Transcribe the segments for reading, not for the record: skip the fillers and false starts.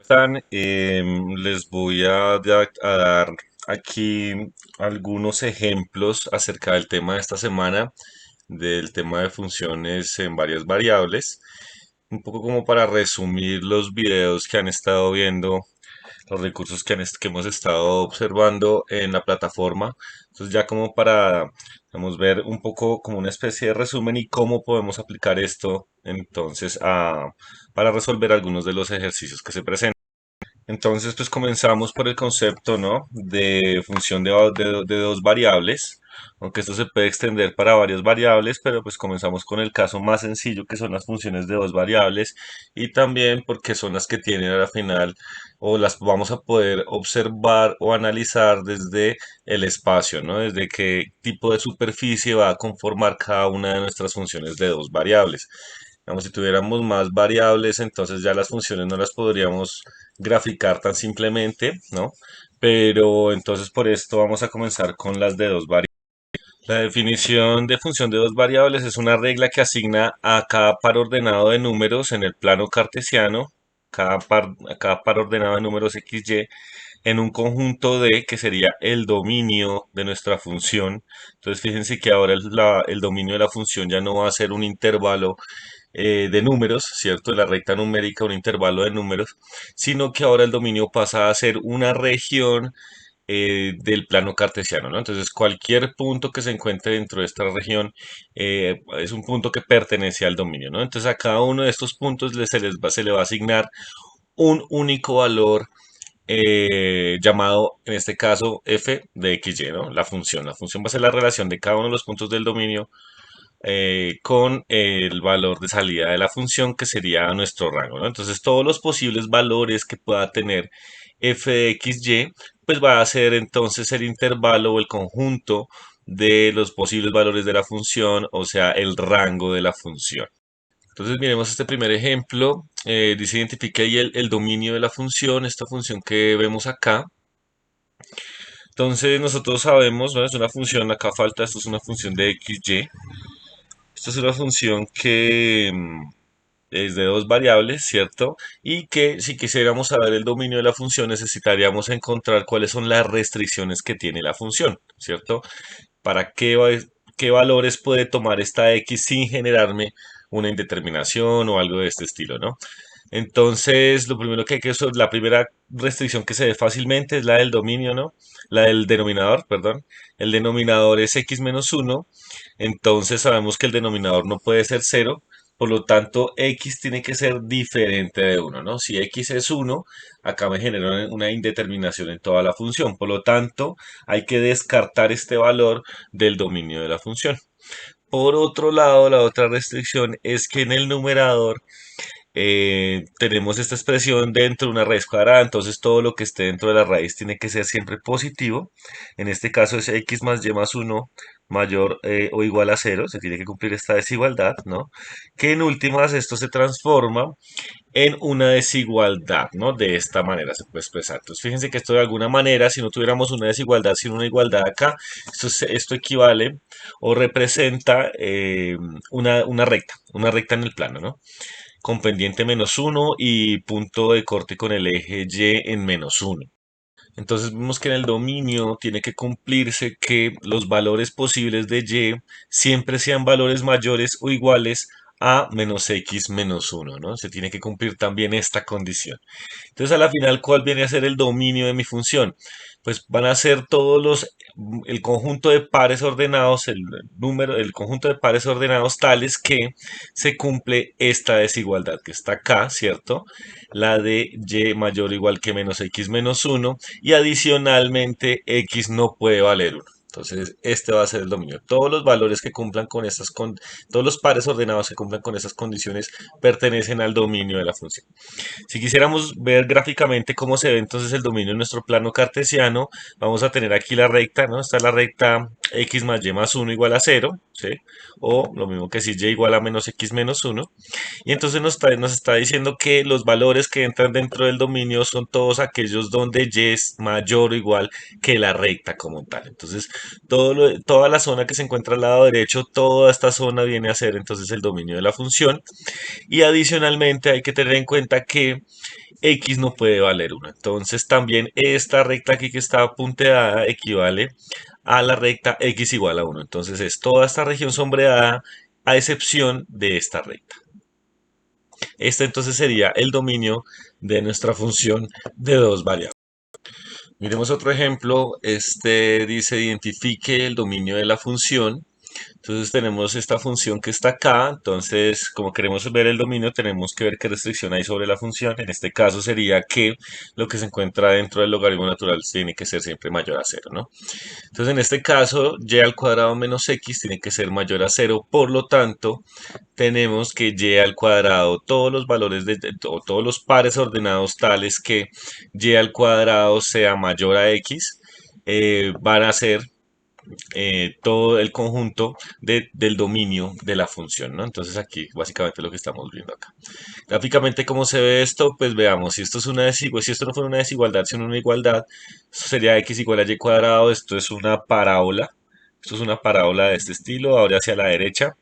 están? Les voy a dar aquí algunos ejemplos acerca del tema de esta semana, del tema de funciones en varias variables, un poco como para resumir los videos que han estado viendo, los recursos que hemos estado observando en la plataforma. Entonces ya como para, vamos ver un poco como una especie de resumen y cómo podemos aplicar esto entonces para resolver algunos de los ejercicios que se presentan. Entonces, pues comenzamos por el concepto, ¿no? De función de dos variables, aunque esto se puede extender para varias variables, pero pues comenzamos con el caso más sencillo, que son las funciones de dos variables, y también porque son las que tienen a la final, o las vamos a poder observar o analizar desde el espacio, ¿no? Desde qué tipo de superficie va a conformar cada una de nuestras funciones de dos variables. Digamos, si tuviéramos más variables, entonces ya las funciones no las podríamos graficar tan simplemente, ¿no? Pero entonces por esto vamos a comenzar con las de dos variables. La definición de función de dos variables es una regla que asigna a cada par ordenado de números en el plano cartesiano, a cada par ordenado de números XY, en un conjunto de que sería el dominio de nuestra función. Entonces fíjense que ahora el dominio de la función ya no va a ser un intervalo de números, ¿cierto? De la recta numérica, un intervalo de números, sino que ahora el dominio pasa a ser una región del plano cartesiano, ¿no? Entonces, cualquier punto que se encuentre dentro de esta región es un punto que pertenece al dominio, ¿no? Entonces, a cada uno de estos puntos se le va a asignar un único valor llamado, en este caso, f de xy, ¿no? La función. La función va a ser la relación de cada uno de los puntos del dominio con el valor de salida de la función que sería nuestro rango, ¿no? Entonces todos los posibles valores que pueda tener f de xy, pues va a ser entonces el intervalo o el conjunto de los posibles valores de la función, o sea, el rango de la función. Entonces miremos este primer ejemplo. Dice identifica ahí el dominio de la función, esta función que vemos acá. Entonces nosotros sabemos, ¿no? Es una función, acá falta, esto es una función de xy. Esta es una función que es de dos variables, ¿cierto? Y que si quisiéramos saber el dominio de la función necesitaríamos encontrar cuáles son las restricciones que tiene la función, ¿cierto? Para qué valores puede tomar esta x sin generarme una indeterminación o algo de este estilo, ¿no? Entonces, lo primero que hay que la primera restricción que se ve fácilmente es la del dominio, ¿no? La del denominador, perdón. El denominador es x menos uno, entonces sabemos que el denominador no puede ser cero, por lo tanto x tiene que ser diferente de uno, ¿no? Si x es uno, acá me genera una indeterminación en toda la función, por lo tanto hay que descartar este valor del dominio de la función. Por otro lado, la otra restricción es que en el numerador tenemos esta expresión dentro de una raíz cuadrada, entonces todo lo que esté dentro de la raíz tiene que ser siempre positivo. En este caso es x más y más uno mayor o igual a cero, se tiene que cumplir esta desigualdad, ¿no? Que en últimas esto se transforma en una desigualdad, ¿no? De esta manera se puede expresar. Entonces fíjense que esto de alguna manera, si no tuviéramos una desigualdad, sino una igualdad acá, esto equivale o representa una recta en el plano, ¿no? Con pendiente menos uno y punto de corte con el eje Y en menos uno. Entonces vemos que en el dominio tiene que cumplirse que los valores posibles de Y siempre sean valores mayores o iguales a menos x menos uno, ¿no? Se tiene que cumplir también esta condición. Entonces, a la final, ¿cuál viene a ser el dominio de mi función? Pues van a ser el conjunto de pares ordenados, el conjunto de pares ordenados tales que se cumple esta desigualdad que está acá, ¿cierto? La de y mayor o igual que menos x menos uno y adicionalmente x no puede valer uno. Entonces, este va a ser el dominio. Todos los valores que cumplan todos los pares ordenados que cumplan con esas condiciones pertenecen al dominio de la función. Si quisiéramos ver gráficamente cómo se ve entonces el dominio en nuestro plano cartesiano, vamos a tener aquí la recta, ¿no? Está la recta x más y más uno igual a cero, ¿sí? O lo mismo que si y igual a menos x menos uno. Y entonces nos está diciendo que los valores que entran dentro del dominio son todos aquellos donde y es mayor o igual que la recta como tal. Entonces, toda la zona que se encuentra al lado derecho, toda esta zona viene a ser entonces el dominio de la función. Y adicionalmente hay que tener en cuenta que x no puede valer 1. Entonces también esta recta aquí que está punteada equivale a la recta x igual a 1. Entonces es toda esta región sombreada a excepción de esta recta. Este entonces sería el dominio de nuestra función de dos variables. Miremos otro ejemplo. Este dice identifique el dominio de la función. Entonces tenemos esta función que está acá. Entonces, como queremos ver el dominio, tenemos que ver qué restricción hay sobre la función. En este caso sería que lo que se encuentra dentro del logaritmo natural tiene que ser siempre mayor a cero, ¿no? Entonces, en este caso, y al cuadrado menos x tiene que ser mayor a cero. Por lo tanto, tenemos que y al cuadrado, todos los valores o todos los pares ordenados tales que y al cuadrado sea mayor a x, van a ser todo el conjunto del dominio de la función, ¿no? Entonces aquí básicamente lo que estamos viendo acá. Gráficamente, ¿cómo se ve esto? Pues veamos, si esto es una desigualdad, si esto no fuera una desigualdad, sino una igualdad, esto sería x igual a y cuadrado, esto es una parábola, esto es una parábola de este estilo, ahora hacia la derecha,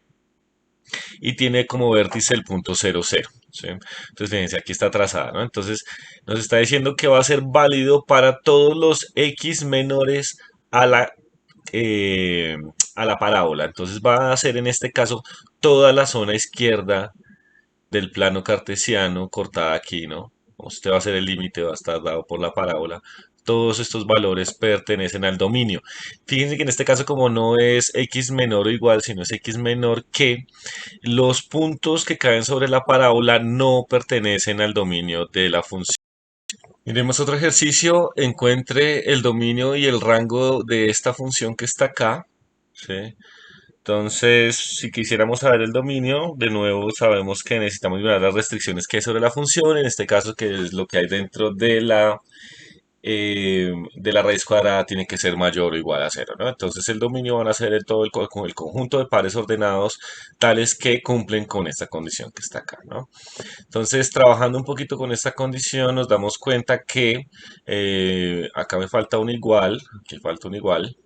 y tiene como vértice el punto 0, 0. ¿Sí? Entonces, fíjense, aquí está trazada, ¿no? Entonces, nos está diciendo que va a ser válido para todos los x menores a eh, a la parábola. Entonces, va a ser en este caso toda la zona izquierda del plano cartesiano cortada aquí, ¿no? Este va a ser el límite, va a estar dado por la parábola. Todos estos valores pertenecen al dominio. Fíjense que en este caso, como no es x menor o igual, sino es x menor que, los puntos que caen sobre la parábola no pertenecen al dominio de la función. Miremos otro ejercicio. Encuentre el dominio y el rango de esta función que está acá. ¿Sí? Entonces, si quisiéramos saber el dominio, de nuevo sabemos que necesitamos mirar las restricciones que hay sobre la función, en este caso que es lo que hay dentro de la raíz cuadrada tiene que ser mayor o igual a cero, ¿no? Entonces el dominio van a ser con el conjunto de pares ordenados tales que cumplen con esta condición que está acá, ¿no? Entonces, trabajando un poquito con esta condición, nos damos cuenta que acá me falta un igual, aquí falta un igual,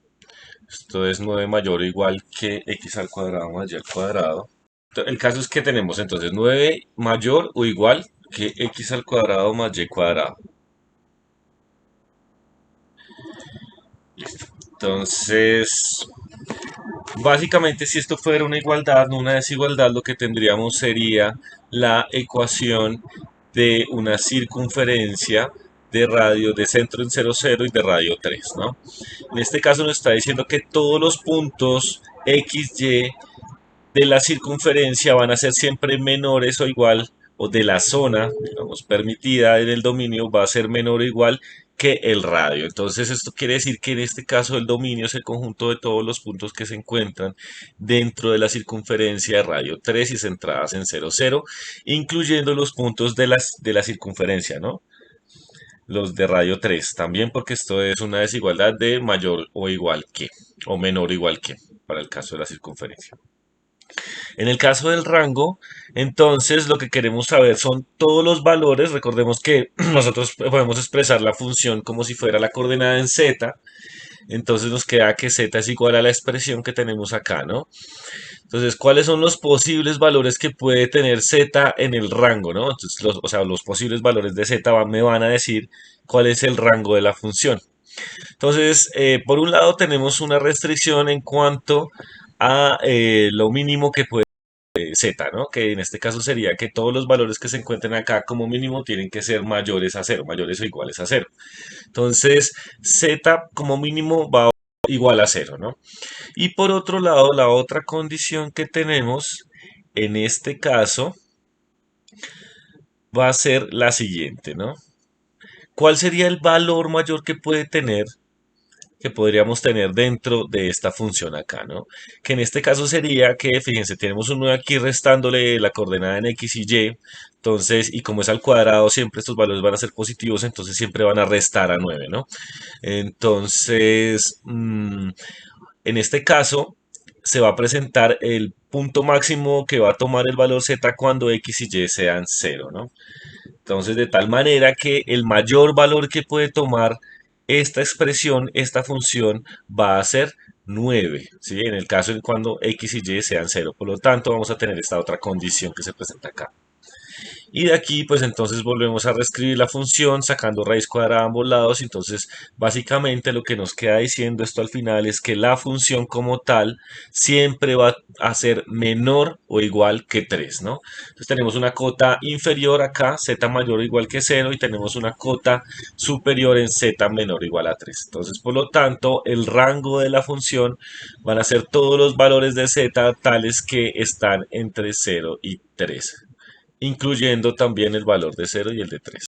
esto es 9 mayor o igual que x al cuadrado más y al cuadrado. El caso es que tenemos entonces 9 mayor o igual que x al cuadrado más y cuadrado. Entonces, básicamente si esto fuera una igualdad, no una desigualdad, lo que tendríamos sería la ecuación de una circunferencia de radio de centro en 0, 0 y de radio 3, ¿no? En este caso nos está diciendo que todos los puntos x, y de la circunferencia van a ser siempre menores o igual, o de la zona, digamos, permitida en el dominio va a ser menor o igual que el radio. Entonces esto quiere decir que en este caso el dominio es el conjunto de todos los puntos que se encuentran dentro de la circunferencia de radio 3 y centradas en 0, 0, incluyendo los puntos de la circunferencia, ¿no? Los de radio 3 también porque esto es una desigualdad de mayor o igual que, o menor o igual que, para el caso de la circunferencia. En el caso del rango, entonces lo que queremos saber son todos los valores. Recordemos que nosotros podemos expresar la función como si fuera la coordenada en z. Entonces nos queda que z es igual a la expresión que tenemos acá, ¿no? Entonces, ¿cuáles son los posibles valores que puede tener z en el rango, ¿no? Entonces, o sea, los posibles valores de z me van a decir cuál es el rango de la función. Entonces, por un lado tenemos una restricción en cuanto a lo mínimo que puede z, ¿no? Que en este caso sería que todos los valores que se encuentren acá como mínimo tienen que ser mayores a cero, mayores o iguales a cero. Entonces, z como mínimo va igual a cero, ¿no? Y por otro lado, la otra condición que tenemos en este caso va a ser la siguiente, ¿no? ¿Cuál sería el valor mayor que podríamos tener dentro de esta función acá, ¿no? Que en este caso sería que, fíjense, tenemos un 9 aquí restándole la coordenada en x y y, entonces, y como es al cuadrado, siempre estos valores van a ser positivos, entonces siempre van a restar a 9, ¿no? Entonces, En este caso, se va a presentar el punto máximo que va a tomar el valor z cuando x y y sean cero, ¿no? Entonces, de tal manera que el mayor valor que puede tomar esta expresión, esta función, va a ser 9, ¿sí? En el caso en cuando x y y sean cero. Por lo tanto, vamos a tener esta otra condición que se presenta acá. Y de aquí, pues entonces volvemos a reescribir la función sacando raíz cuadrada a ambos lados. Entonces, básicamente lo que nos queda diciendo esto al final es que la función como tal siempre va a ser menor o igual que 3, ¿no? Entonces tenemos una cota inferior acá, z mayor o igual que cero, y tenemos una cota superior en z menor o igual a 3. Entonces, por lo tanto, el rango de la función van a ser todos los valores de z tales que están entre cero y 3, incluyendo también el valor de cero y el de 3.